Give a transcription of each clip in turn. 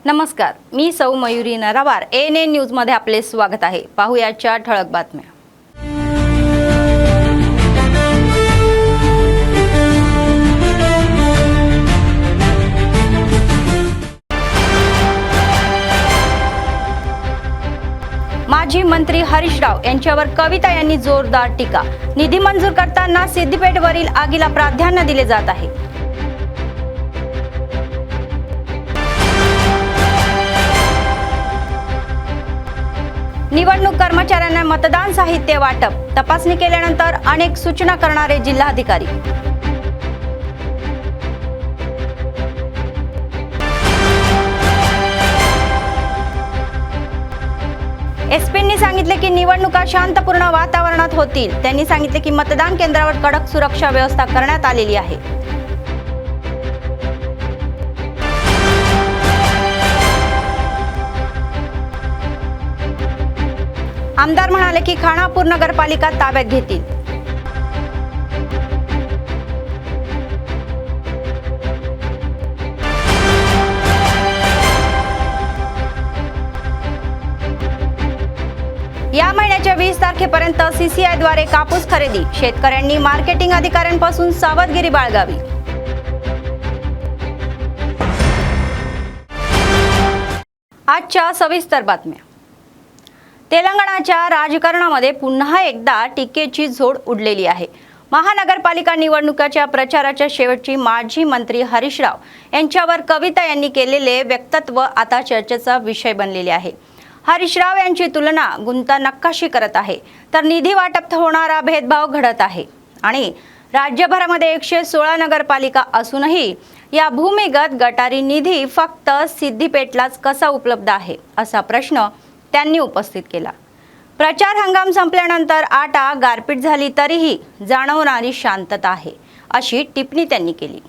नमस्कार, मी सौ Mayuri नरावार। ANN news मध्ये आपले स्वागत आहे। पाहूयाच्या ठळक बातम्या। माजी मंत्री हरीश राव यांच्यावर कविता यांनी जोरदार टीका। निधी मंजूर करताना सिद्दीपेठवरील आगीला प्राधान्य दिले जात आहे। निवडणूक कर्मचाऱ्यांना मतदान साहित्य वाटप, तपासणी केल्यानंतर अनेक सूचना करणारे जिल्हाधिकारी। एसपींनी सांगितले की निवडणुका शांतपूर्ण वातावरणात होतील। त्यांनी सांगितले की मतदान केंद्रावर कडक सुरक्षा व्यवस्था करण्यात आलेली आहे। आमदार म्हणाले की खानापूर नगरपालिका ताब्यात घेतील। या महिन्याच्या 20 तारखेपर्यंत CCI द्वारे कापूस खरेदी। शेतकऱ्यांनी मार्केटिंग अधिकाऱ्यांपासून सावधगिरी बाळगावी। आजच्या सविस्तर बातम्या। तेलंगणाच्या राजकारणामध्ये पुन्हा एकदा टीकेची झोड उडलेली आहे। महानगरपालिका निवडणुकीच्या प्रचाराच्या शेवटची माजी मंत्री हरीश राव यांच्यावर कविता यांनी केलेले वक्तव्य आता चर्चेचा विषय बनलेले आहे। हरीश राव यांची तुलना गुंता नक्काशी करत आहे, तर निधी वाटप होणारा भेदभाव घडत आहे आणि राज्यभरामध्ये 116 नगरपालिका असूनही या भूमिगत गटारी निधी फक्त सिद्दीपेठलाच कसा उपलब्ध आहे असा प्रश्न त्यांनी उपस्थित केला। प्रचार हंगाम संपल्यानंतर आटा गारपीट झाली तरीही जाणवणारी शांतता आहे अशी टिप्पणी त्यांनी केली।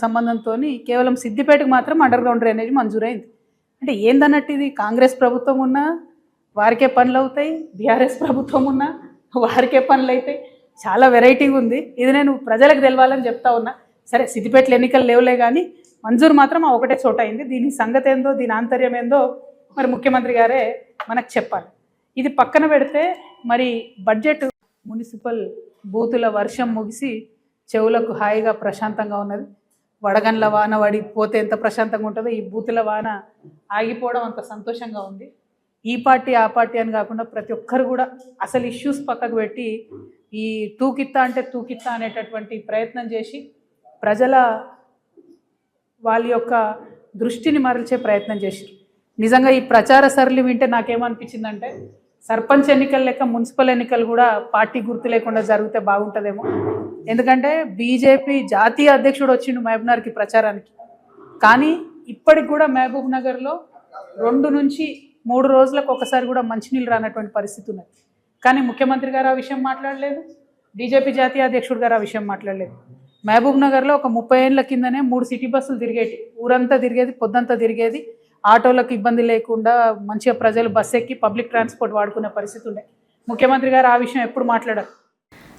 సంబంధంతోని కేవలం సిద్దిపేటకు మాత్రం అండర్ గ్రౌండ్ డ్రైనేజ్ మంజూరైంది। అంటే ఏందన్నట్టు ఇది కాంగ్రెస్ ప్రభుత్వం ఉన్నా వారికే పనులు అవుతాయి, బీఆర్ఎస్ ప్రభుత్వం ఉన్నా వారికే పనులు అవుతాయి। చాలా వెరైటీగా ఉంది। ఇది నేను ప్రజలకు తెలవాలని చెప్తా ఉన్నా। సరే, సిద్దిపేటలో ఎన్నికలు లేవులే కానీ మంజూరు మాత్రం ఒకటే చోట అయింది। దీని సంగతి ఏందో, దీని ఆంతర్యం ఏందో మరి ముఖ్యమంత్రి గారే మనకు చెప్పాలి। ఇది పక్కన పెడితే మరి బడ్జెట్ మున్సిపల్ బూతుల వర్షం ముగిసి చెవులకు హాయిగా ప్రశాంతంగా ఉన్నది। వడగండ్ల వాన పడిపోతే ఎంత ప్రశాంతంగా ఉంటుందో ఈ బూతుల వాన ఆగిపోవడం అంత సంతోషంగా ఉంది। ఈ పార్టీ ఆ పార్టీ అని కాకుండా ప్రతి ఒక్కరు కూడా అసలు ఇష్యూస్ పక్కకు పెట్టి ఈ తూకిత్తా అంటే తూకిత్తా అనేటటువంటి ప్రయత్నం చేసి ప్రజల వాళ్ళ యొక్క దృష్టిని మరల్చే ప్రయత్నం చేశారు। నిజంగా ఈ ప్రచార సరళి వింటే నాకేమనిపించిందంటే సర్పంచ్ ఎన్నికలు లెక్క మున్సిపల్ ఎన్నికలు కూడా పార్టీ గుర్తు లేకుండా జరిగితే బాగుంటుందేమో। ఎందుకంటే బీజేపీ జాతీయ అధ్యక్షుడు వచ్చిండు మహబూబ్నగర్కి ప్రచారానికి, కానీ ఇప్పటికి కూడా మహబూబ్ నగర్లో 2 నుంచి 3 రోజులకు ఒకసారి కూడా మంచినీళ్ళు రానటువంటి పరిస్థితి ఉన్నది। కానీ ముఖ్యమంత్రి గారు ఆ విషయం మాట్లాడలేదు, బీజేపీ జాతీయ అధ్యక్షుడు గారు ఆ విషయం మాట్లాడలేదు। మహబూబ్ నగర్లో ఒక 30 ఏళ్ల కిందనే 3 సిటీ బస్సులు తిరిగేటి, ఊరంతా తిరిగేది, పొద్దంతా తిరిగేది, ఆటోలకు ఇబ్బంది లేకుండా మంచిగా ప్రజలు బస్ ఎక్కి పబ్లిక్ ట్రాన్స్పోర్ట్ వాడుకునే परिस्थिती ఉండే। मुख्यमंत्री గారు ఆ విషయం ఎప్పుడు మాట్లాడారు।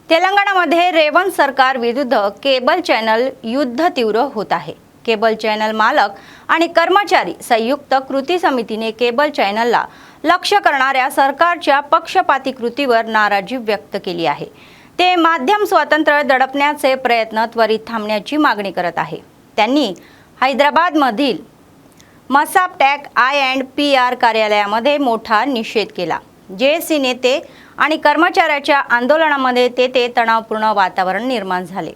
तेलंगणामध्ये रेवंत सरकार विरुद्ध केबल चॅनल युद्ध तीव्र होत आहे। केबल चॅनल मालक आणि कर्मचारी संयुक्त कृती समितीने केबल चॅनलला लक्ष्य करणाऱ्या सरकारच्या पक्षपाती कृतीवर नाराजी व्यक्त केली आहे। ते माध्यम स्वातंत्र्य दडपण्याचे प्रयत्न त्वरित थांबण्याची मागणी करत आहे। त्यांनी हैदराबादमधील मसाप टॅक I&PR कार्यालयामध्ये मोठा निषेध केला। JC नेते आणि कर्मचाऱ्याच्या आंदोलनामध्ये तेथे तणावपूर्ण वातावरण निर्माण झाले।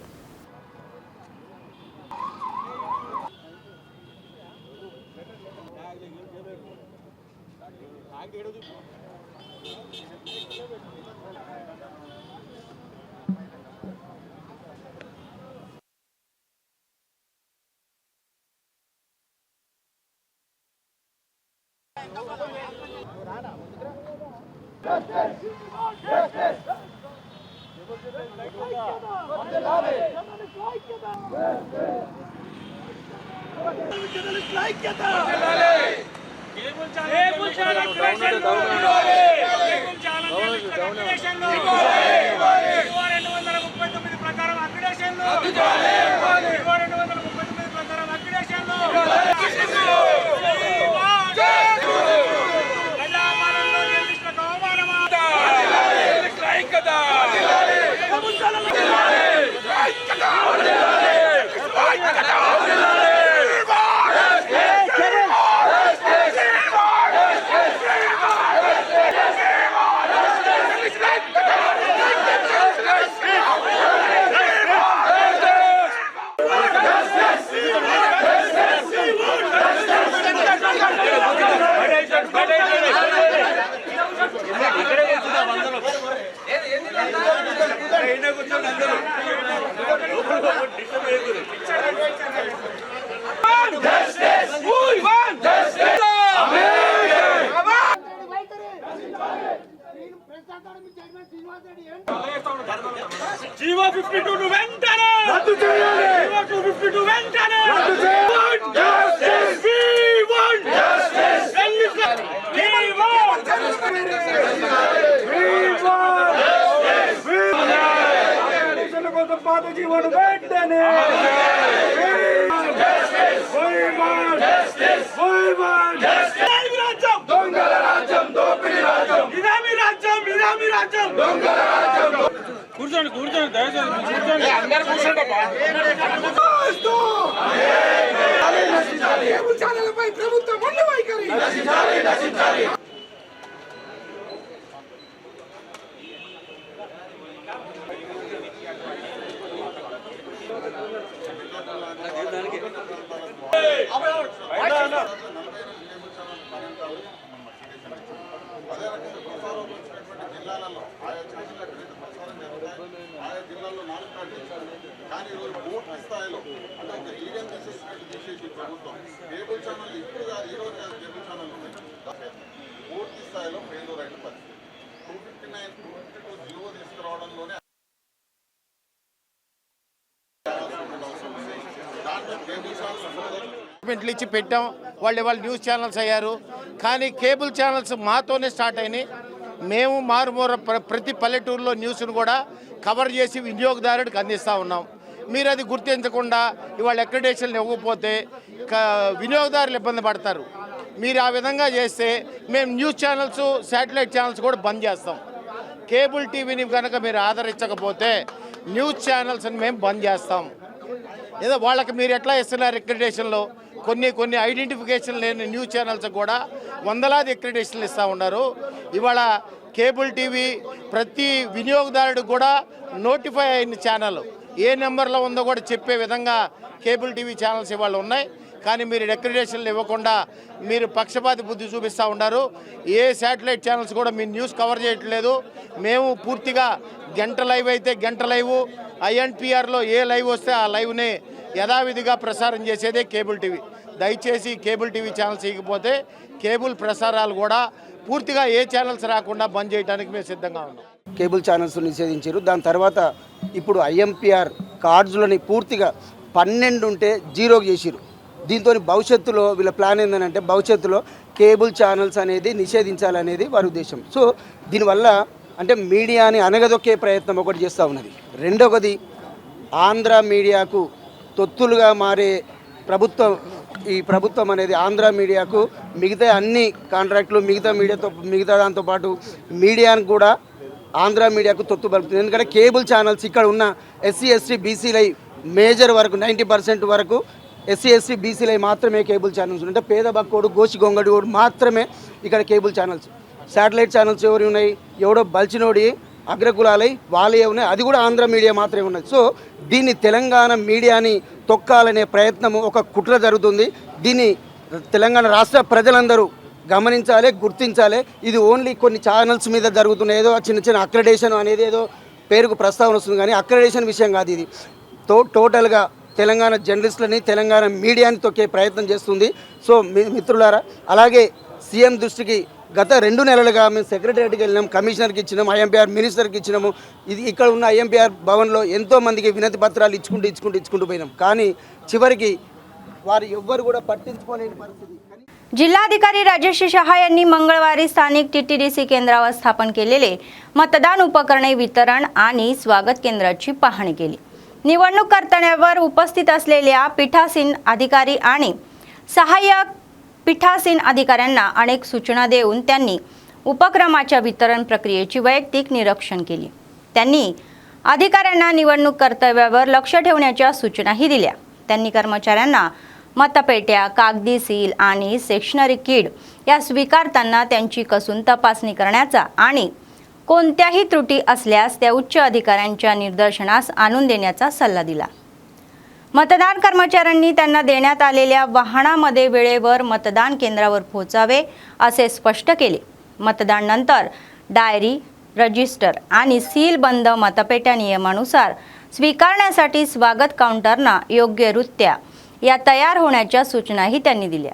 ప్రకారం దొంగలను వెంటనే దొంగల రాజ్యం దోపిడీ రాజ్యం ఇదామి రాజ్యం ఇదామి రాజ్యం దొంగల రాజ్యం కూర్చోండి కూర్చోండి దయచేసి కూర్చోండి అందరూ కూర్చోండి కేబుల్ ఛానళ్లపై ప్రభుత్వం మొండి వైఖరి నశించాలి నశించాలి ఆయా జిల్లాల్లో కానీ ఈరోజు పూర్తి స్థాయిలో అంటే ఇంకా ఈవెన్ తీసేసి ప్రభుత్వం కేబుల్ ఛానల్ ఇప్పుడు కాదు ఈరోజు కాదు కేబుల్ ఛానల్ ఉన్నాయి పూర్తి స్థాయిలో ఫెయిల్యూర్ అయిన పరిస్థితి 259 252 జీవో తీసుకురావడంలోనే దాంట్లో కేబుల్ ఛానల్ ఇచ్చి పెట్టాం వాళ్ళు న్యూస్ ఛానల్స్ అయ్యారు. కానీ కేబుల్ ఛానల్స్ మాతోనే స్టార్ట్ అయినాయి. మేము మారుమూర ప్రతి పల్లెటూరులో న్యూస్ను కూడా కవర్ చేసి వినియోగదారుడికి అందిస్తూ ఉన్నాం. మీరు అది గుర్తించకుండా ఇవాళ అక్రిడేషన్లు ఇవ్వకపోతే వినియోగదారులు ఇబ్బంది పడతారు. మీరు ఆ విధంగా చేస్తే మేము న్యూస్ ఛానల్స్ శాటిలైట్ ఛానల్స్ కూడా బంద్ చేస్తాం. కేబుల్ టీవీని కనుక మీరు ఆదరించకపోతే న్యూస్ ఛానల్స్ని మేము బంద్ చేస్తాం. ఏదో వాళ్ళకి మీరు ఎట్లా ఇస్తున్నారు అక్రిడేషన్లో కొన్ని ఐడెంటిఫికేషన్ లేని న్యూస్ ఛానల్స్ కూడా వందలాది అక్రిడేషన్లు ఇస్తూ ఉన్నారు. ఇవాళ కేబుల్ టీవీ ప్రతి వినియోగదారుడికి కూడా నోటిఫై అయిన ఛానల్ ఏ నెంబర్లో ఉందో కూడా చెప్పే విధంగా కేబుల్ టీవీ ఛానల్స్ ఇవాళ ఉన్నాయి. కానీ మీరు అక్రిడేషన్లు ఇవ్వకుండా మీరు పక్షపాతి బుద్ధి చూపిస్తూ ఉన్నారు. ఏ శాటిలైట్ ఛానల్స్ కూడా మీ న్యూస్ కవర్ చేయట్లేదు. మేము పూర్తిగా గంట లైవ్ అయితే గంట లైవ్, ఐఎన్పిఆర్లో ఏ లైవ్ వస్తే ఆ లైవ్ని యథావిధిగా ప్రసారం చేసేదే కేబుల్ టీవీ. దయచేసి కేబుల్ టీవీ ఛానల్స్ ఇకపోతే కేబుల్ ప్రసారాలు కూడా పూర్తిగా ఏ ఛానల్స్ రాకుండా బంద్ చేయడానికి మేము సిద్ధంగా ఉన్నాం. కేబుల్ ఛానల్స్ నిషేధించారు. దాని తర్వాత ఇప్పుడు ఐఎంపిఆర్ కార్డ్స్లని పూర్తిగా 12 ఉంటే 0 చేసిరు. దీంతో భవిష్యత్తులో వీళ్ళ ప్లాన్ ఏంటంటే భవిష్యత్తులో కేబుల్ ఛానల్స్ అనేది నిషేధించాలనేది వారి ఉద్దేశం. సో దీనివల్ల అంటే మీడియాని అనగదొక్కే ప్రయత్నం ఒకటి చేస్తూ ఉన్నది. రెండవది ఆంధ్ర మీడియాకు తొత్తులుగా మారే ప్రభుత్వం అనేది ఆంధ్ర మీడియాకు మిగతా అన్ని కాంట్రాక్టులు మిగతా దాంతో పాటు మీడియాను కూడా ఆంధ్ర మీడియాకు తొత్తు పలుకుతుంది. ఎందుకంటే కేబుల్ ఛానల్స్ ఇక్కడ ఉన్న ఎస్సీ ఎస్టీ బీసీలై మేజర్ వరకు 90% వరకు ఎస్సీ ఎస్టీ బీసీలై మాత్రమే కేబుల్ ఛానల్స్ అంటే పేద బక్కోడు గోచి గొంగడిగోడు మాత్రమే ఇక్కడ కేబుల్ ఛానల్స్. శాటిలైట్ ఛానల్స్ ఎవరు ఉన్నాయి, ఎవడో బల్చినోడి అగ్రకులాలై వాళ్ళే ఉన్నాయి, అది కూడా ఆంధ్ర మీడియా మాత్రమే ఉన్నది. సో దీన్ని తెలంగాణ మీడియాని తొక్కాలనే ప్రయత్నము ఒక కుట్ర జరుగుతుంది. దీన్ని తెలంగాణ రాష్ట్ర ప్రజలందరూ గమనించాలి, గుర్తించాలి. ఇది ఓన్లీ కొన్ని ఛానల్స్ మీద జరుగుతున్న ఏదో చిన్న అక్రెడేషన్ అనేది ఏదో పేరుకు ప్రస్తావన వస్తుంది, కానీ అక్రెడేషన్ విషయం కాదు. ఇది టోటల్గా తెలంగాణ జర్నలిస్టులని తెలంగాణ మీడియాని తొక్కే ప్రయత్నం చేస్తుంది. సో మిత్రులారా, అలాగే సీఎం దృష్టికి గత 2 నెలలుగా మేము సెక్రటరియట్కి వెళ్ళినాం, కమిషనర్కి ఇచ్చినాము, ఐఎంపీఆర్ మినిస్టర్కి ఇచ్చినాము. ఇది ఇక్కడ ఉన్న ఐఎంపీఆర్ భవన్లో ఎంతోమందికి వినతి పత్రాలు ఇచ్చుకుంటూ పోయినాం. కానీ चिवరికి వారు ఎవ్వరు కూడా పట్టించుకోలేని పరిస్థితి. जिल्हाधिकारी राजेश शहा यांनी मंगळवारी स्थानिक टीटीडीसी केंद्रावर स्थापन केलेले मतदान उपकरणे वितरण आणि स्वागत केंद्राची पाहणी केली. निवडणूक कर्तव्यावर उपस्थित असलेल्या पीठासीन अधिकारी आणि सहाय्यक पीठासीन अधिकाऱ्यांना अनेक सूचना देऊन त्यांनी उपक्रमाच्या वितरण प्रक्रियेची वैयक्तिक निरीक्षण केली. त्यांनी अधिकाऱ्यांना निवडणूक कर्तव्यावर लक्ष ठेवण्याच्या सूचनाही दिल्या. त्यांनी कर्मचाऱ्यांना मतपेट्या, कागदी सील आणि सेक्शनरी किट या स्वीकारताना त्यांची कसून तपासणी करण्याचा आणि कोणत्याही त्रुटी असल्यास त्या उच्च अधिकाऱ्यांच्या निदर्शनास आणून देण्याचा सल्ला दिला. मतदान कर्मचाऱ्यांनी त्यांना देण्यात आलेल्या वाहनामध्ये वेळेवर मतदान केंद्रावर पोहोचावे असे स्पष्ट केले. मतदान नंतर डायरी, रजिस्टर आणि सील बंद मतपेट्या नियमानुसार स्वीकारण्यासाठी स्वागत काउंटरना योग्यरित्या या तयार होण्याच्या सूचनाही त्यांनी दिल्या.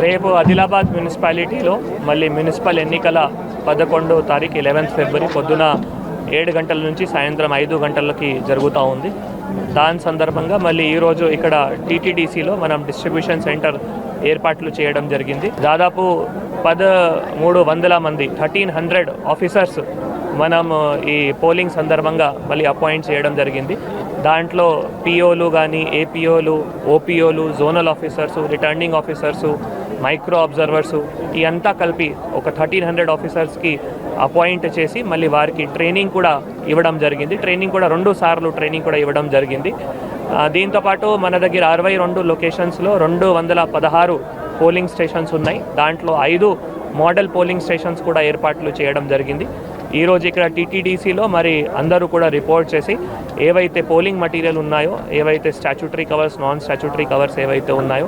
రేపు ఆదిలాబాద్ మున్సిపాలిటీలో మళ్ళీ మున్సిపల్ ఎన్నికల 11వ తారీఖు 11 ఫిబ్రవరి పొద్దున 7 గంటల నుంచి సాయంత్రం 5 గంటలకి జరుగుతూ ఉంది. దాని సందర్భంగా మళ్ళీ ఈరోజు ఇక్కడ టీటీడీసీలో మనం డిస్ట్రిబ్యూషన్ సెంటర్ ఏర్పాట్లు చేయడం జరిగింది. దాదాపు 1300 మంది 1300 ఆఫీసర్స్ మనం ఈ పోలింగ్ సందర్భంగా మళ్ళీ అపాయింట్ చేయడం జరిగింది. దాంట్లో పిఓలు కానీ ఏపీఓలు, ఓపీఓలు, zonal officers, returning officers, micro observers ఇదంతా కలిపి ఒక 1300 ఆఫీసర్స్కి అపాయింట్ చేసి మళ్ళీ వారికి ట్రైనింగ్ కూడా ఇవ్వడం జరిగింది. ట్రైనింగ్ కూడా 2 సార్లు ట్రైనింగ్ కూడా ఇవ్వడం జరిగింది. దీంతోపాటు మన దగ్గర 62 లొకేషన్స్లో 216 పోలింగ్ స్టేషన్స్ ఉన్నాయి. దాంట్లో 5 మోడల్ పోలింగ్ స్టేషన్స్ కూడా ఏర్పాట్లు చేయడం జరిగింది. ఈరోజు ఇక్కడ టీటీడీసీలో మరి అందరూ కూడా రిపోర్ట్ చేసి ఏవైతే పోలింగ్ మటీరియల్ ఉన్నాయో, ఏవైతే statutory covers, non statutory covers ఏవైతే ఉన్నాయో,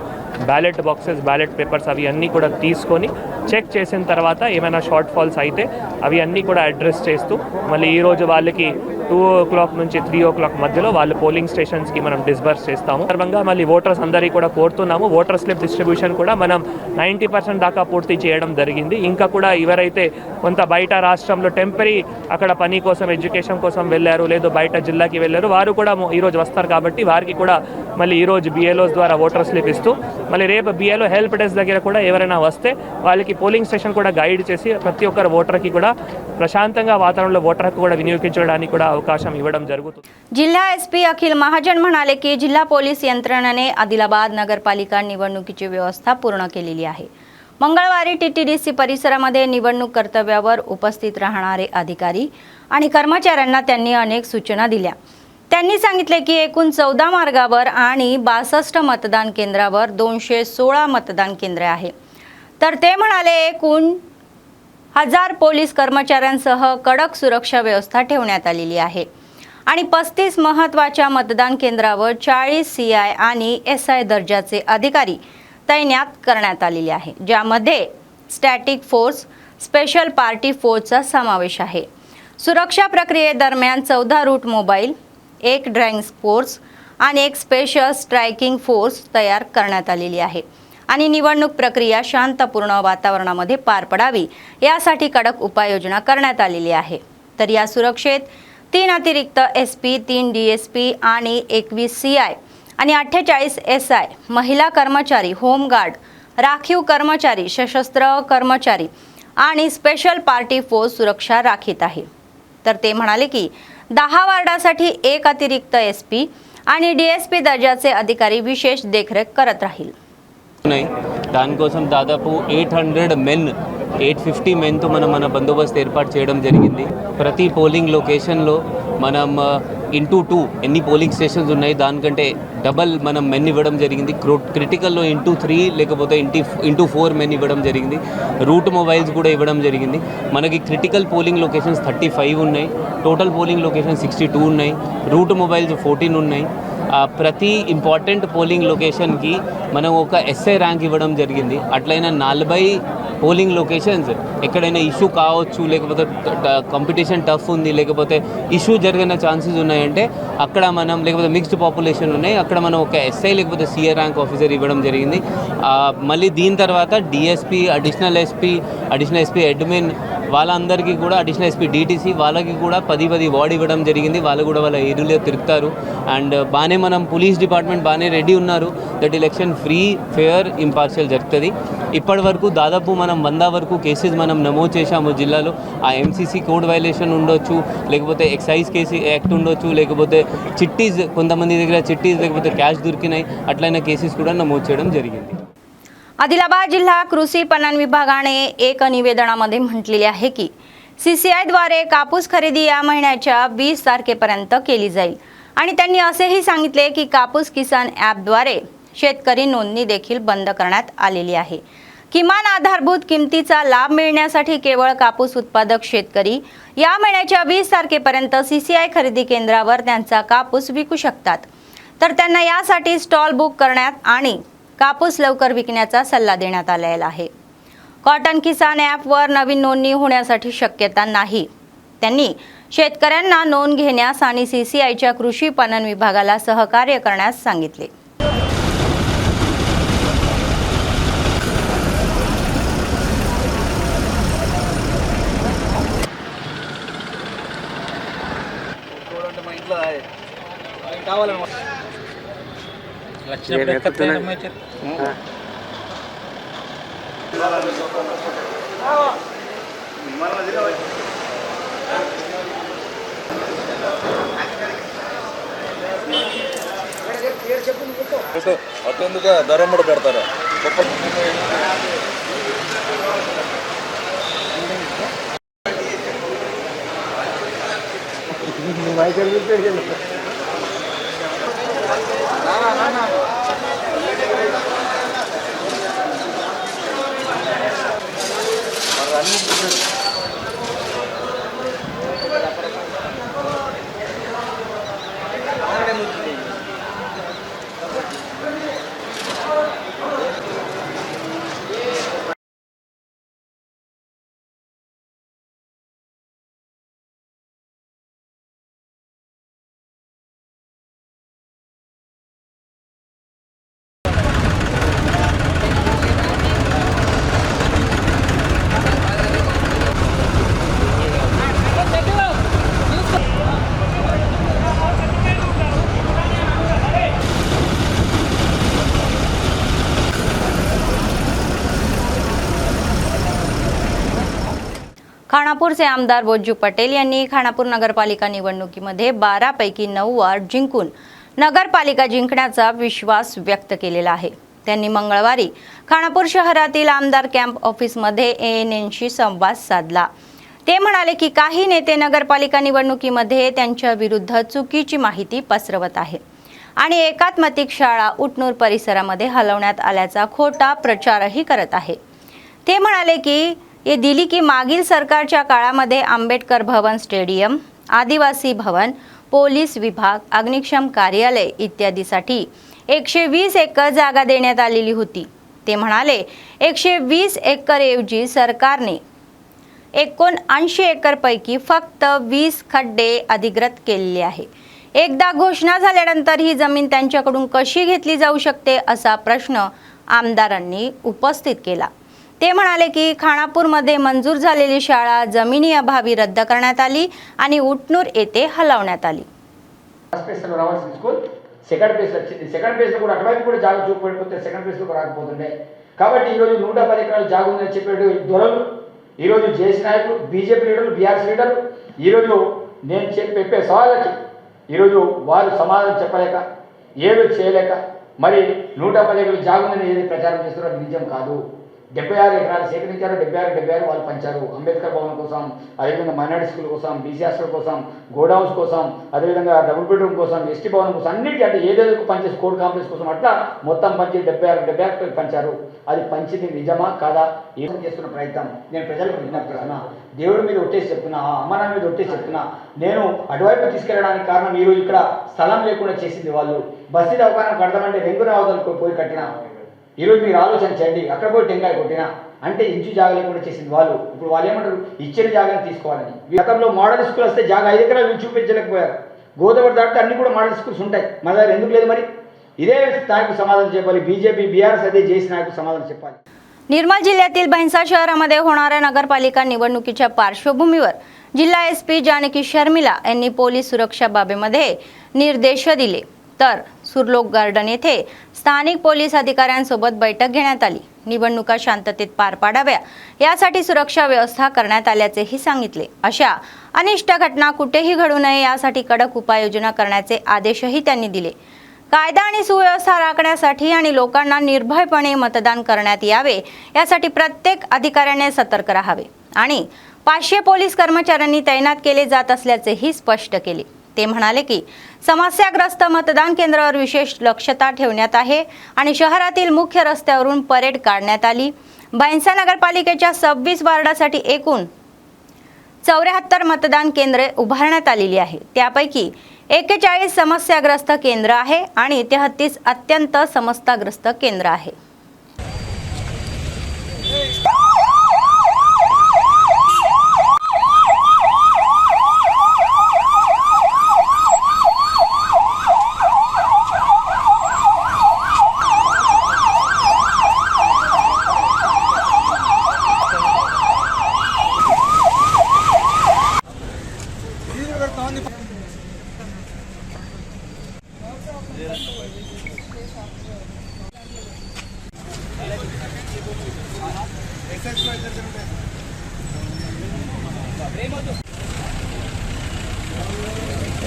బ్యాలెట్ బాక్సెస్, బ్యాలెట్ పేపర్స్ అవి అన్నీ కూడా తీసుకొని చెక్ చేసిన తర్వాత ఏమైనా షార్ట్ ఫాల్స్ అయితే అవి అన్నీ కూడా అడ్రస్ చేస్తూ మళ్ళీ ఈరోజు వాళ్ళకి 2 o'clock నుంచి 3 o'clock మధ్యలో వాళ్ళు పోలింగ్ స్టేషన్స్కి మనం డిస్బర్స్ చేస్తాము. సందర్భంగా మళ్ళీ ఓటర్స్ అందరికీ కూడా కోరుతున్నాము, ఓటర్ స్లిప్ డిస్ట్రిబ్యూషన్ కూడా మనం 90% దాకా పూర్తి చేయడం జరిగింది. ఇంకా కూడా ఎవరైతే కొంత బయట రాష్ట్రంలో టెంపరీ అక్కడ పని కోసం, ఎడ్యుకేషన్ కోసం వెళ్ళారు, లేదు బయట జిల్లాకి వెళ్ళారు, వారు కూడా ఈరోజు వస్తారు కాబట్టి వారికి కూడా మళ్ళీ ఈరోజు బిఎల్ఓస్ ద్వారా ఓటర్ స్లిప్ ఇస్తూ మళ్ళీ రేపు బిఎల్ఓ హెల్ప్ డెస్క్ దగ్గర కూడా ఎవరైనా వస్తే వాళ్ళకి పోలింగ్ స్టేషన్ కూడా గైడ్ చేసి ప్రతి ఒక్కరు ఓటర్కి కూడా ప్రశాంతంగా వాతావరణంలో ఓటర్ హక్కు కూడా विनियोగించడానికి కూడా అవకాశం ఇవ్వడం జరుగుతుంది. जिल्हा एसपी अखिल महाजन म्हणाले की जिल्हा पोलीस यंत्रणेने आदिलाबाद नगरपालिका निवडणुकीची व्यवस्था पूर्ण केलेली आहे. मंगळवारी टीटीडीसी परिसरामध्ये निवडणूक कर्तव्यावर उपस्थित राहणारे अधिकारी आणि कर्मचाऱ्यांना त्यांनी अनेक सूचना दिल्या. त्यांनी सांगितले की एकूण 14 मार्गावर आणि 62 मतदान केंद्रावर 216 मतदान केंद्रे आहे. तर ते म्हणाले एकूण 1000 पोलीस कर्मचाऱ्यांसह कडक सुरक्षा व्यवस्था ठेवण्यात आलेली आहे आणि 35 महत्त्वाच्या मतदान केंद्रावर 40 सीआय आणि एसआय दर्जाचे अधिकारी तैनात करण्यात आलेले आहे, ज्यामध्ये स्टॅटिक फोर्स, स्पेशल पार्टी फोर्सचा समावेश आहे. सुरक्षा प्रक्रियेदरम्यान 14 रूट मोबाईल, 1 ड्रॅगन फोर्स आणि 1 स्पेशल स्ट्रायकिंग फोर्स तयार करण्यात आलेली आहे आणि निवडणूक प्रक्रिया शांतपूर्ण वातावरणामध्ये पार पडावी यासाठी कडक उपाययोजना करण्यात आलेली आहे. तर या सुरक्षेत 3 अतिरिक्त एसपी, 3 डीएसपी आणि 21 सीआय आणि 48 एसआय, महिला कर्मचारी, होमगार्ड, राखीव कर्मचारी, सशस्त्र कर्मचारी आणि स्पेशल पार्टी फोर्स सुरक्षा राखीत आहे. तर ते म्हणाले की 10 वार्डासाठी 1 अतिरिक्त एसपी आणि डीएसपी दर्जाचे अधिकारी विशेष देखरेख करत राहील. దానికోసం దాదాపు 850 మెన్తో మన బందోబస్తు ఏర్పాటు చేయడం జరిగింది. ప్రతి పోలింగ్ లొకేషన్లో మనం ఇంటూ 2 ఎన్ని పోలింగ్ స్టేషన్స్ ఉన్నాయి దానికంటే డబల్ మనం మెన్ ఇవ్వడం జరిగింది. క్రిటికల్లో ఇంటూ 3 లేకపోతే ఇంటూ 4 మెన్ ఇవ్వడం జరిగింది. రూట్ మొబైల్స్ కూడా ఇవ్వడం జరిగింది. మనకి క్రిటికల్ పోలింగ్ లొకేషన్స్ 35 ఉన్నాయి, టోటల్ పోలింగ్ లొకేషన్స్ 62 ఉన్నాయి, రూట్ మొబైల్స్ 14 ఉన్నాయి. ప్రతి ఇంపార్టెంట్ పోలింగ్ లొకేషన్కి మనం ఒక ఎస్ఐ ర్యాంక్ ఇవ్వడం జరిగింది. అట్లయినా 40 పోలింగ్ లొకేషన్స్ ఎక్కడైనా ఇష్యూ కావచ్చు, లేకపోతే కాంపిటీషన్ టఫ్ ఉంది, లేకపోతే ఇష్యూ జరిగిన ఛాన్సెస్ ఉన్నాయంటే అక్కడ మనం, లేకపోతే మిక్స్డ్ పాపులేషన్ ఉన్నాయి, అక్కడ మనం ఒక ఎస్ఐ లేకపోతే సిఏ ర్యాంక్ ఆఫీసర్ ఇవ్వడం జరిగింది. మళ్ళీ దీని తర్వాత డిఎస్పీ, అడిషనల్ ఎస్పీ అడ్మిన్ వాళ్ళందరికీ కూడా అడిషనల్ ఎస్పీ డిటీసీ వాళ్ళకి కూడా 10 వార్డ్ ఇవ్వడం జరిగింది. వాళ్ళు కూడా వాళ్ళ ఏరియాలో తిరుగుతారు. అండ్ బాగానే మనం పోలీస్ డిపార్ట్మెంట్ బాగానే రెడీ ఉన్నారు that election free fair impartial జరుగుతుంది. ఇప్పటి వరకు దాదాపు మనం 100 వరకు కేసెస్ మనం నమోదు చేశాము జిల్లాలో. ఆ ఎంసీసీ కోడ్ వైలేషన్ ఉండొచ్చు, లేకపోతే ఎక్సైజ్ కేసు యాక్ట్ ఉండొచ్చు, లేకపోతే చిట్టీస్ కొంతమంది దగ్గర చిట్టీస్ లేకపోతే క్యాష్ दొరికినాయి, అట్లైన केसेस కూడా नमूद చేయడం జరిగింది. आदिलाबाद जिल्हा कृषी पणन विभागाने एक निवेदनामध्ये म्हटलेले आहे की CCI-द्वारे कापूस खरेदी या महिन्याच्या 20 तारखेपर्यंत केली जाईल आणि त्यांनी असेही सांगितले की कापूस किसान ॲपद्वारे शेतकरी नोंदणी देखील बंद करण्यात आलेली आहे. किमान आधारभूत किमतीचा लाभ मिळण्यासाठी केवळ कापूस उत्पादक शेतकरी या महिन्याच्या 20 तारखेपर्यंत CCI खरेदी केंद्रावर त्यांचा कापूस विकू शकतात. तर त्यांना यासाठी स्टॉल बुक करण्यात आणि कापूस लवकर विकण्याचा सल्ला देण्यात आलेला आहे. कॉटन किसान ॲपवर नवीन नोंदणी होण्यासाठी शक्यता नाही. त्यांनी शेतकऱ्यांना नोंद घेण्यास आणि CCIच्या कृषी पणन विभागाला सहकार्य करण्यास सांगितले. అటెందుగా ధరం కూడా పెడతారా? खानापूरचे आमदार बोज्जू पटेल यांनी खानापूर नगरपालिका निवडणुकीमध्ये 12 पैकी 9 वार्ड जिंकून नगरपालिका जिंकण्याचा विश्वास व्यक्त केलेला आहे. त्यांनी मंगळवारी खानापूर शहरातील आमदार कॅम्प ऑफिसमध्ये ANNशी संवाद साधला. ते म्हणाले की काही नेते नगरपालिका निवडणुकीमध्ये त्यांच्या विरुद्ध चुकीची माहिती पसरवत आहे आणि एकात्मिक शाळा उटनूर परिसरामध्ये हलवण्यात आल्याचा खोटा प्रचारही करत आहे. ते म्हणाले की ये दिली की मागील सरकारच्या काळामध्ये आंबेडकर भवन स्टेडियम, आदिवासी भवन, पोलीस विभाग, अग्निशमन कार्यालय इत्यादीसाठी 120 एकर जागा देण्यात आलेली होती. ते म्हणाले 120 एकर ऐवजी सरकारने 79 एकर पैकी फक्त 20 खड्डे अधिग्रहित केलेले आहे. एकदा घोषणा झाल्यानंतर ही जमीन त्यांच्याकडून कशी घेतली जाऊ शकते असा प्रश्न आमदारांनी उपस्थित केला. ते म्हणाले की खानापूरमध्ये मंजूर झालेली शाळा जमिनी अभावी रद्द करण्यात आली आणि उटनूर येथे हलवण्यात आली. సెకండ్ ప్లేస్లో కూడా అటువైపు కూడా జాగా చూపబడిపోతే సెకండ్ ప్లేస్లో రాకపోతుండే. కాబట్టి ఈరోజు 110 ఎకరాలు జాగా ఉందని చెప్పేది దొరలు, ఈరోజు జేసీ నాయకులు, బీజేపీ లీడర్లు, బీఆర్ఎస్ లీడర్లు ఈరోజు నేను చెప్పే సవాళ్ళకి ఈరోజు వారు సమాధానం చెప్పలేక ఏదో చేయలేక మరి 110 ఎకరాలు జాగా ఉందని ఏది ప్రచారం చేస్తున్నారో అది నిజం కాదు. 76 ఎకరాలు సేకరించారు, 76 వాళ్ళు పంచారు. అంబేద్కర్ భవన్ కోసం, అదేవిధంగా మైనారిటీ స్కూల్ కోసం, బీసీ హాస్టల్ కోసం, గోడౌన్స్ కోసం, అదేవిధంగా డబుల్ బెడ్రూమ్ కోసం, ఎస్టీ భవన్ కోసం, అన్నిటి అంటే ఏదేదో పనిచేసి కోడ్ కాంప్లెక్స్ కోసం అట్లా మొత్తం పంచి 76 పంచారు. అది పంచింది నిజమా కాదా ఏం చేస్తున్న ప్రయత్నం నేను ప్రజలకు విజ్ఞప్తి చేస్తున్నా. దేవుడి మీద ఒట్టేసి చెప్తున్నా, అమ్మనాన్న మీద ఒట్టేసి చెప్తున్నా. నేను అటువైపు తీసుకెళ్ళడానికి కారణం ఈరోజు ఇక్కడ స్థలం లేకుండా చేసింది వాళ్ళు. బస్తీ దవాఖానా కడతామంటే రెంగురావదలకు పోయి కట్టినా. ఈరోజు మీరు ఆలోచన చేయండి, అక్కడ పోయి టెంకాయ కొట్టినా అంటే ఇంచు జాగా లేకుండా చేసింది వాళ్ళు. ఇప్పుడు వాళ్ళు ఏమంటారు, ఇచ్చిన జాగాని తీసుకోవాలని. గతంలో మోడల్ స్కూల్ వస్తే జాగా 5 ఎకరాలు చూపించలేకపోయారు. గోదావరి దాటితే అన్ని కూడా మోడల్ స్కూల్స్ ఉంటాయి, మన దగ్గర ఎందుకు లేదు? మరి ఇదే నాయకు సమాధానం చెప్పాలి. బీజేపీ, బీఆర్ఎస్ అదే చేసి నాయకు సమాధానం చెప్పాలి. निर्मल जिल्ह्यातील भैंसा शहरामध्ये होणाऱ्या नगरपालिका निवडणुकीच्या पार्श्वभूमीवर जिल्हा एसपी जानकी शर्मिला यांनी पोलीस सुरक्षा बाबीमध्ये निर्देश दिले, तर सुरलोक गार्डन येथे स्थानिक पोलीस अधिकाऱ्यांसोबत बैठक घेण्यात आली. निवडणुका शांततेत पार पाडाव्या यासाठी सुरक्षा व्यवस्था करण्यात आल्याचेही सांगितले. अशा अनिष्ट घटना कुठेही घडू नये यासाठी कडक उपाययोजना करण्याचे आदेशही त्यांनी दिले. कायदा आणि सुव्यवस्था राखण्यासाठी आणि लोकांना निर्भयपणे मतदान करण्यात यावे यासाठी प्रत्येक अधिकाऱ्याने सतर्क राहावे आणि 500 पोलीस कर्मचाऱ्यांनी तैनात केले जात असल्याचेही स्पष्ट केले. ते म्हणाले की समस्याग्रस्त मतदान केंद्रावर विशेष लक्षता ठेवण्यात आहे आणि शहरातील मुख्य रस्त्यावरून परेड काढण्यात आली. भैंसा नगरपालिकेच्या 26 वार्डासाठी एकूण 74 मतदान केंद्रे उभारण्यात आलेली आहे. त्यापैकी 41 समस्याग्रस्त केंद्र आहे आणि 33 अत्यंत समस्याग्रस्त केंद्र आहे.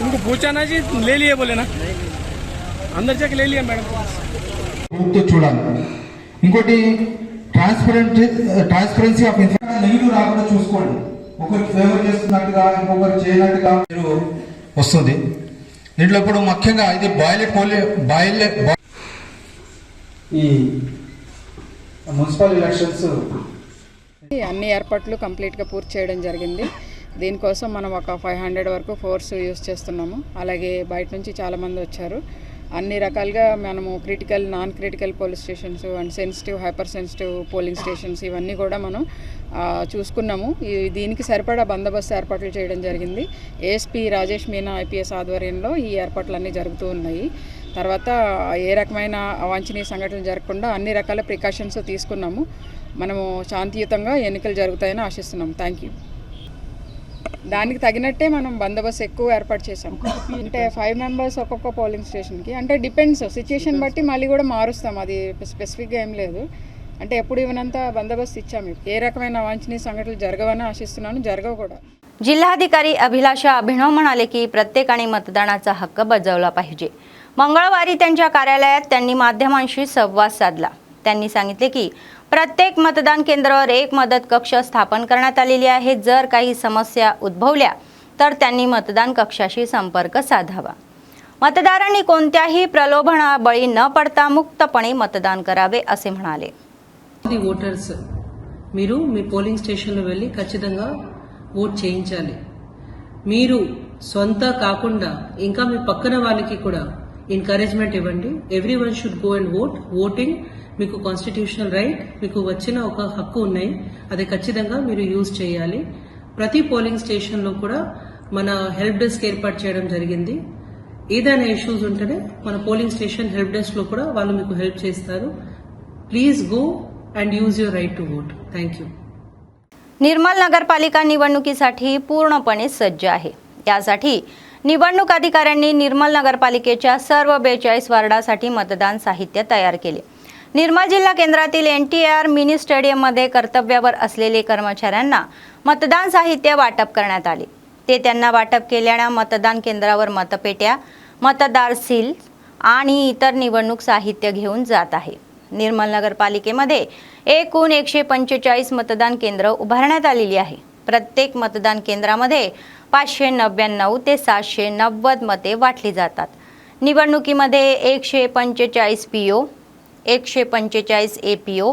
उनको पूछा जी ले लिए बोले ना अंदर जाके ले लिया मैडम ప్రభుత్వం చూడాలి. ఇంకోటి ట్రాన్స్పరెన్సీ ఆఫ్ ఇన్ఫర్మేషన్ నెగిటివ్ రాకుండా చూసుకోండి. ఒకరికి ఫేవర్ చేస్తున్నట్టుగా ఇంకొకరు చేయనట్టుగా మీరు వస్తుంది. దీంట్లో ఇప్పుడు ముఖ్యంగా ఇది ఈ మున్సిపల్ ఎలక్షన్స్ అన్ని ఏర్పాట్లు కంప్లీట్గా పూర్తి చేయడం జరిగింది. దీనికోసం మనం ఒక 500 వరకు ఫోర్స్ యూజ్ చేస్తున్నాము. అలాగే బయట నుంచి చాలామంది వచ్చారు. అన్ని రకాలుగా మనము critical, non critical police stations and sensitive, hyper sensitive polling stations ఇవన్నీ కూడా మనం చూసుకున్నాము. దీనికి సరిపడా బందోబస్తు ఏర్పాట్లు చేయడం జరిగింది. ఏఎస్పీ రాజేష్ మీనా ఐపీఎస్ ఆధ్వర్యంలో ఈ ఏర్పాట్లన్నీ జరుగుతూ ఉన్నాయి. తర్వాత ఏ రకమైన అవాంఛనీయ సంఘటనలు జరగకుండా అన్ని రకాల ప్రికాషన్స్ తీసుకున్నాము. మనము శాంతియుతంగా ఎన్నికలు జరుగుతాయని ఆశిస్తున్నాము. Thank you. దానికి తగినట్టే మనం బందోబస్తు ఎక్కువ ఏర్పాటు చేసాం. అంటే 5 మెంబర్స్ ఒక్కొక్క పోలింగ్ స్టేషన్కి, అంటే డిపెండ్స్ సిచ్యుయేషన్ బట్టి మళ్ళీ కూడా మారుస్తాం. అది స్పెసిఫిక్గా ఏం లేదు. అంటే ఎప్పుడు ఇవ్వనంత బందోబస్తు ఇచ్చాము. ఏ రకమైన అవాంఛనీయ సంఘటనలు జరగవని ఆశిస్తున్నాను, జరగవు కూడా. जिल्हाधिकारी अभिलाषा अभिनव म्हणाले की प्रत्येकाने मतदानाचा हक्क बजावला पाहिजे. मंगळवारी त्यांच्या कार्यालयात त्यांनी माध्यमांशी संवाद साधला. त्यांनी सांगितले की प्रत्येक मतदान केंद्रावर एक मदत कक्ष स्थापन करण्यात आलेली आहे. जर काही समस्या उद्भवल्या तर त्यांनी मतदान कक्षाशी संपर्क साधावा. मतदारांनी कोणत्याही प्रलोभनाबळी न पडता मुक्तपणे मतदान करावे असे म्हणाले. ఓటర్స్ మీరు మీ పోలింగ్ స్టేషన్లో వెళ్ళి ఖచ్చితంగా ఓట్ చేయించాలి. మీరు సొంత కాకుండా ఇంకా మీ పక్కన వాళ్ళకి కూడా ఎంకరేజ్మెంట్ ఇవ్వండి. Everyone should go and vote. Voting మీకు కాన్స్టిట్యూషనల్ రైట్, మీకు వచ్చిన ఒక హక్కు ఉన్నాయి, అది ఖచ్చితంగా మీరు యూజ్ చేయాలి. ప్రతి పోలింగ్ స్టేషన్లో కూడా మన హెల్ప్ డెస్క్ ఏర్పాటు చేయడం జరిగింది. ఏదైనా ఇష్యూస్ ఉంటేనే మన పోలింగ్ స్టేషన్ హెల్ప్ డెస్క్లో కూడా వాళ్ళు మీకు హెల్ప్ చేస్తారు. Please go and use your right to vote. Thank you. Nirmal नगरपालिका निवडणुकीसाठी पूर्णपणे सज्ज आहे. यासाठी निवडणूक अधिकाऱ्यांनी निर्मल नगरपालिकेच्या सर्व 42 वार्डासाठी मतदान साहित्य तयार केले. निर्मल जिल्हा केंद्रातील NTR मिनी स्टेडियममध्ये कर्तव्यावर असलेले कर्मचाऱ्यांना मतदान साहित्य वाटप करण्यात आले. ते त्यांना वाटप केल्याने मतदान केंद्रावर मतपेट्या, मतदार सील आणि इतर निवडणूक साहित्य घेऊन जात आहे. निर्मल नगरपालिकेमध्ये एकूण 145 मतदान केंद्र उभारण्यात आलेली आहे. प्रत्येक मतदान केंद्रामध्ये 599 ते 790 मते वाटली जातात. निवडणुकीमध्ये 145 PO, 145 APO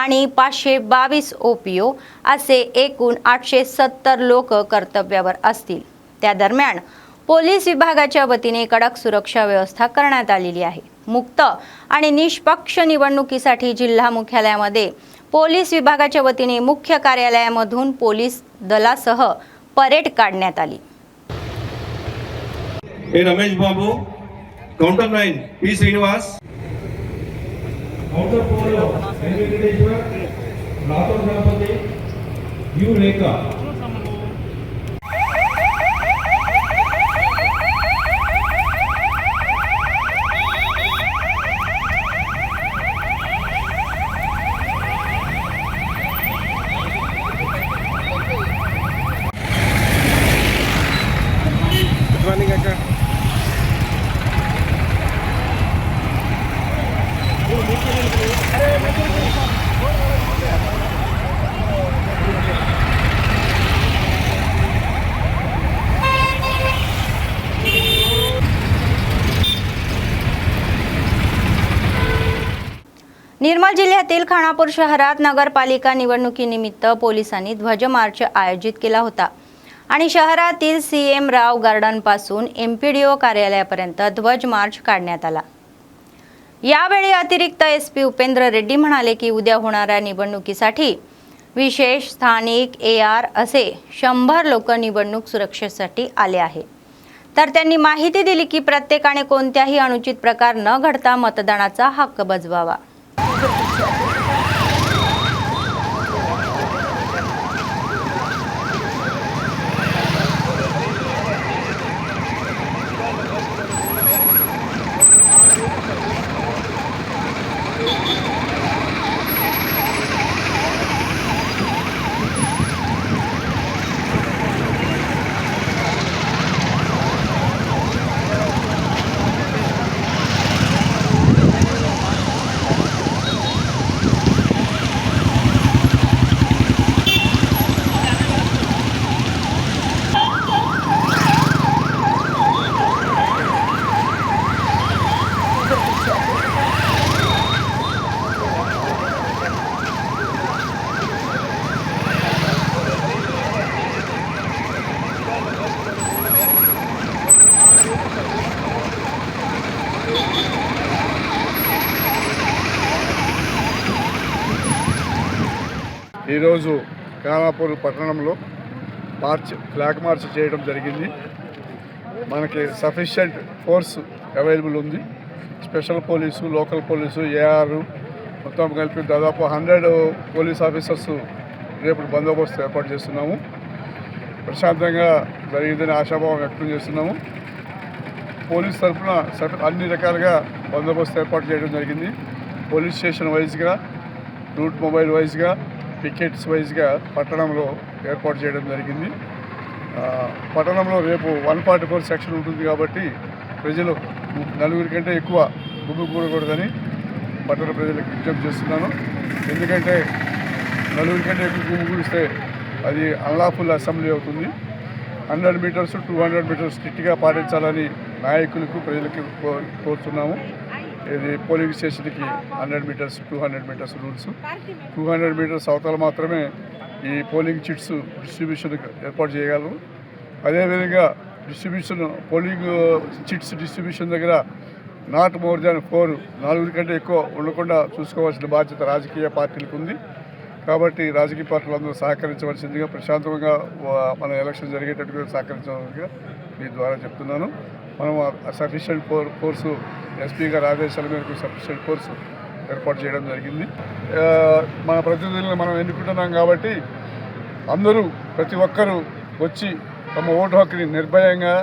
आणि 522 OPO असे एकूण 870 लोक कर्तव्यावर असतील. त्या दरम्यान पोलीस विभागाच्या वतीने कडक सुरक्षा व्यवस्था करण्यात आलेली आहे. मुक्त आणि निष्पक्ष निवडणुकीसाठी जिल्हा मुख्यालयामध्ये पोलीस विभागाच्या वतीने मुख्य कार्यालयामधून पोलीस दलासह परेड काढण्यात आली. Ramesh Babu, counter 9 P Srinivas, counter 4 Rathod Ganapati U Rekha. Nirmal जिल्ह्यातील खानापूर शहरात नगरपालिका निवडणुकीनिमित्त पोलिसांनी ध्वजमार्च आयोजित केला होता आणि शहरातील CM राव गार्डन पासून MPDO कार्यालयापर्यंत ध्वजमार्च काढण्यात आला। यावेळी अतिरिक्त SP उपेंद्र रेड्डी म्हणाले की उद्या होणाऱ्या निवडणुकीसाठी विशेष स्थानिक AR असे 100 लोक निवडणूक सुरक्षेसाठी आले आहे। तर त्यांनी माहिती दिली की प्रत्येकाने कोणत्याही अनुचित प्रकार न घडता मतदानाचा हक्क बजवावा। ఈరోజు ఖానాపూర్ పట్టణంలో ఫ్లాగ్ మార్చ్ చేయడం జరిగింది। మనకి సఫిషియెంట్ ఫోర్స్ అవైలబుల్ ఉంది। Special police, local police, AR మొత్తం కలిపి దాదాపు 100 పోలీస్ ఆఫీసర్స్ రేపు బందోబస్తు ఏర్పాటు చేస్తున్నాము। ప్రశాంతంగా జరిగిందని ఆశాభావం వ్యక్తం చేస్తున్నాము। పోలీస్ తరఫున అన్ని రకాలుగా బందోబస్తు ఏర్పాటు చేయడం జరిగింది। పోలీస్ స్టేషన్ వైజ్గా, రూట్ మొబైల్ వైజ్గా, పికెట్స్ వైజ్గా పట్టణంలో ఏర్పాటు చేయడం జరిగింది। పట్టణంలో రేపు 144 సెక్షన్ ఉంటుంది కాబట్టి ప్రజలు 4 కంటే ఎక్కువ గుమిగూడకూడదని పట్టణ ప్రజలకు విజ్ఞప్తి చేస్తున్నాను। ఎందుకంటే 4 కంటే ఎక్కువ గుమిగూడిస్తే అది అన్లాఫుల్ అసెంబ్లీ అవుతుంది। 100 మీటర్స్ 200 మీటర్స్ స్ట్రిక్ట్గా పాటించాలని నాయకులకు ప్రజలకు కోరుతున్నాము। ఇది పోలింగ్ స్టేషన్కి 100 మీటర్స్ 200 మీటర్స్ రూల్స్। 200 మీటర్స్ అవతల మాత్రమే ఈ పోలింగ్ చిట్స్ డిస్ట్రిబ్యూషన్ ఏర్పాటు చేయగలరు। అదేవిధంగా పోలింగ్ చిట్స్ డిస్ట్రిబ్యూషన్ దగ్గర నాట్ మోర్ దాన్ 4 కంటే ఎక్కువ ఉండకుండా చూసుకోవాల్సిన బాధ్యత రాజకీయ పార్టీలకు ఉంది। కాబట్టి రాజకీయ పార్టీలు అందరూ సహకరించవలసిందిగా, ప్రశాంతంగా మన ఎలక్షన్ జరిగేటట్టుగా సహకరించవలసిందిగా మీ ద్వారా చెప్తున్నాను। మనం సఫిషియెంట్ ఫోర్సు SP గారి ఆదేశాల మేరకు సఫిషియెంట్ ఫోర్సు ఏర్పాటు చేయడం జరిగింది। మన ప్రతినిధులను మనం ఎన్నుకుంటున్నాం కాబట్టి అందరూ ప్రతి ఒక్కరూ వచ్చి తమ ఓటు హక్కుని నిర్భయంగా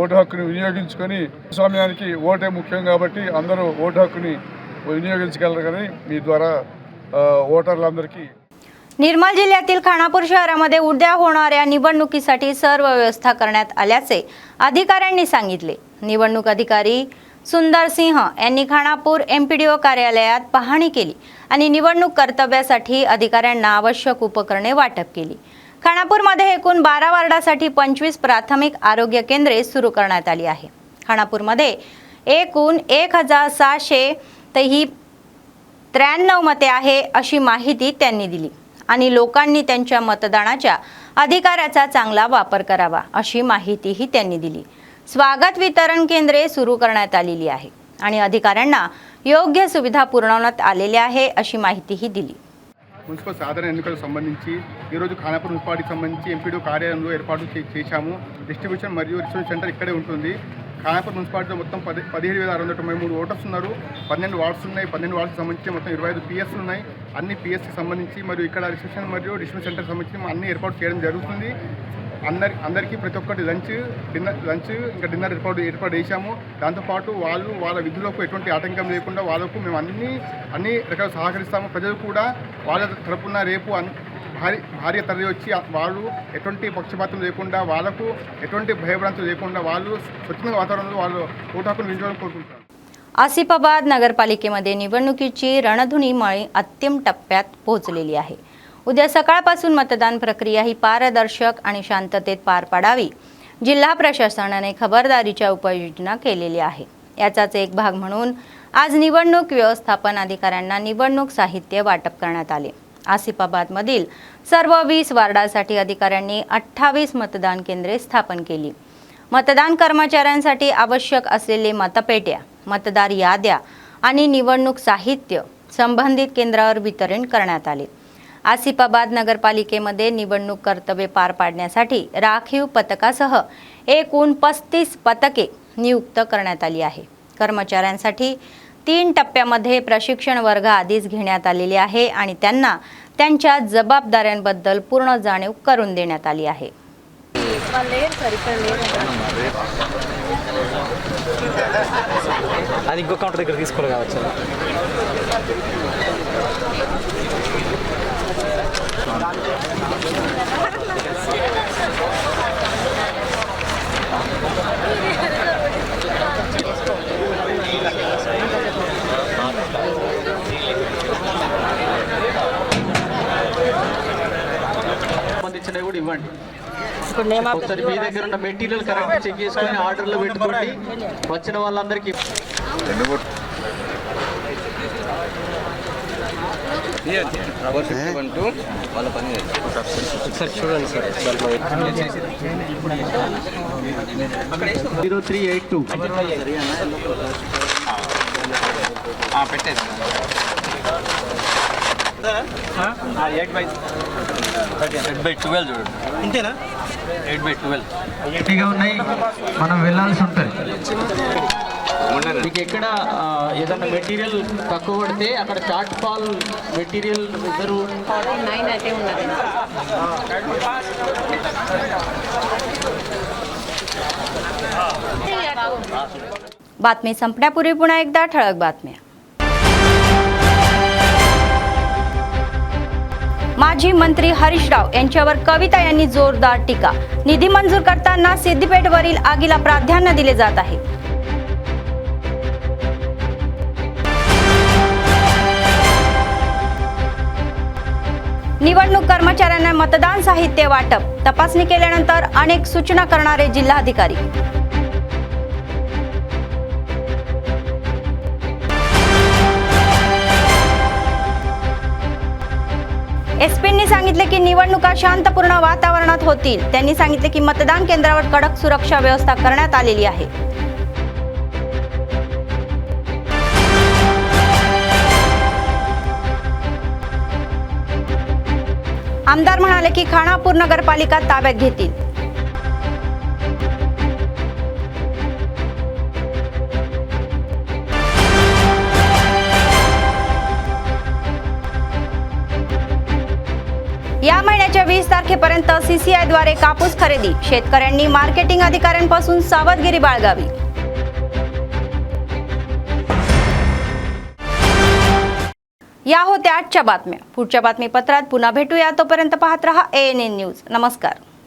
ఓటు హక్కుని వినియోగించుకొని, స్వామ్యానికి ఓటే मुख्य కాబట్టి అందరూ ఓటు హక్కుని विनियोगिंचगलरని మీ ద్వారా वोटरలందరికీ। निर्मल जिल्ह्यातील खानापूर शहरामध्ये उद्या होणाऱ्या निवडणुकीसाठी सर्व व्यवस्था करण्यात आल्याचे अधिकाऱ्यांनी सांगितले। निवडणूक अधिकारी सुंदर सिंह यांनी खानापूर MPDO कार्यालयात पाहणी केली आणि निवडणूक कर्तव्यासाठी अधिकाऱ्यांना आवश्यक उपकरणे वाटप केली। खानापूरमध्ये एकूण 12 वार्डासाठी 25 प्राथमिक आरोग्य केंद्रे सुरू करण्यात आली आहे। खानापूरमध्ये एकूण 1793 मते आहे अशी माहिती त्यांनी दिली आणि लोकांनी त्यांच्या मतदानाच्या अधिकाराचा चांगला वापर करावा अशी माहितीही त्यांनी दिली। स्वागत वितरण केंद्रे सुरू करण्यात आलेली आहे आणि अधिकाऱ्यांना योग्य सुविधा पुरवण्यात आलेल्या आहे अशी माहितीही दिली। మున్సిపల్ సాధారణ ఎన్నికలకు సంబంధించి ఈరోజు ఖానాపూర్ మున్సిపాలిటీకి సంబంధించి MPDO కార్యాలయంలో ఏర్పాటు చేశాము। డిస్ట్రిబ్యూషన్ మరియు రిసీవింగ్ సెంటర్ ఇక్కడే ఉంటుంది। ఖానాపూర్ మున్సిపాలిటీలో మొత్తం 17,693 ఓటర్స్ ఉన్నారు. 12 వార్డ్స్ ఉన్నాయి. 12 వార్డ్స్ సంబంధించి మొత్తం 25 పిఎస్లు ఉన్నాయి. అన్ని పిఎస్కి సంబంధించి మరియు ఇక్కడ రిసెప్షన్ మరియు డిస్ట్రిబ్యూషన్ సెంటర్ సంబంధించి అన్ని ఏర్పాటు చేయడం జరుగుతుంది. అందరికీ ప్రతి ఒక్కటి లంచ్ ఇంకా డిన్నర్ ఏర్పాటు చేశాము. దాంతోపాటు వాళ్ళ విధులకు ఎటువంటి ఆటంకం లేకుండా వాళ్ళకు మేము అన్ని రకాలు సహకరిస్తాము. ప్రజలు కూడా వాళ్ళ తరపున రేపు భార్య తరలి వచ్చి వాళ్ళు ఎటువంటి పక్షపాతం లేకుండా వాళ్ళకు एటువంటి భయభ్రాంతులు లేకుండా వాళ్ళు స్వచ్ఛంద వాతావరణంలో వాళ్ళు ఓటు హక్కును వినియోగించాలని కోరుకుంటున్నాను. आसिफाबाद नगरपालिकेमध्ये निवडणुकीची रणधुनी अंतिम टप्प्यात पोहोचलेली आहे. उद्या सकाळपासून मतदान प्रक्रिया ही पारदर्शक आणि शांततेत पार पाडावी जिल्हा प्रशासनाने खबरदारीच्या उपाययोजना केलेल्या आहे. याचाच एक भाग म्हणून आज निवडणूक व्यवस्थापन अधिकाऱ्यांना निवडणूक साहित्य वाटप करण्यात आले. आसिफाबादमधील सर्व 20 वार्डासाठी अधिकाऱ्यांनी 28 मतदान केंद्रे स्थापन केली. मतदान कर्मचाऱ्यांसाठी आवश्यक असलेले मतपेट्या, मतदार याद्या आणि निवडणूक साहित्य संबंधित केंद्रावर वितरण करण्यात आले. आसिफाबाद नगरपालिकेमध्ये निवडणूक कर्तव्य पार पाडण्यासाठी राखीव पथकासह एकूण 35 पथके नियुक्त करण्यात आली आहे. कर्मचाऱ्यांसाठी 3 टप्प्यामध्ये प्रशिक्षण वर्ग आधीच घेण्यात आलेले आहे आणि त्यांना त्यांच्या जबाबदाऱ्यांबद्दल पूर्ण जाणीव करून देण्यात आली आहे. అది ఇంకో కౌంటర్ దగ్గర తీసుకోవాలి కావచ్చు. సంబంధించినవి కూడా ఇవ్వండి. ఒకసారి మీ దగ్గర ఉన్న మెటీరియల్ కరెక్ట్ చెక్ చేసుకొని ఆర్డర్లో పెట్టుకోండి. వచ్చిన వాళ్ళందరికీ వాళ్ళ పని సార్ చూడండి సార్ 0382 పెట్టేది 8/12 చూడండి. ఇంతేనా? 8/12 ఉన్నాయి. మనం వెళ్ళాల్సి ఉంటుంది. మీకు ఎక్కడ ఏదైనా మెటీరియల్ తక్కువ పడితే అక్కడ షార్ట్ ఫాల్ మెటీరియల్ ఇద్దరు 9 అయితే ఉన్నది. बातमी संपण्यापूर्वी पुन्हा एकदा ठळक बातम्या. माजी मंत्री हरीश राव यांच्यावर कविता यांनी जोरदार टीका. निधी मंजूर करताना सिद्दीपेठवरील आगीला प्राधान्य दिले जात आहे. निवडणूक कर्मचाऱ्यांना मतदान साहित्य वाटप, तपासणी केल्यानंतर अनेक सूचना करणारे जिल्हाधिकारी. एसपींनी सांगितले की निवडणुका शांतपूर्ण वातावरणात होतील. त्यांनी सांगितले की मतदान केंद्रावर कडक सुरक्षा व्यवस्था करण्यात आलेली आहे. आमदार म्हणाले की खानापूर नगरपालिका ताब्यात घेतील. या महिन्याच्या 20 तारखेपर्यंत सीसीआयद्वारे कापूस खरेदी. शेतकऱ्यांनी मार्केटिंग अधिकाऱ्यांपासून सावधगिरी बाळगावी. या होत्या आजच्या बातम्या. पुढच्या बातमीपत्रात पुन्हा भेटूया. तोपर्यंत पाहत रहा ANN न्यूज. नमस्कार.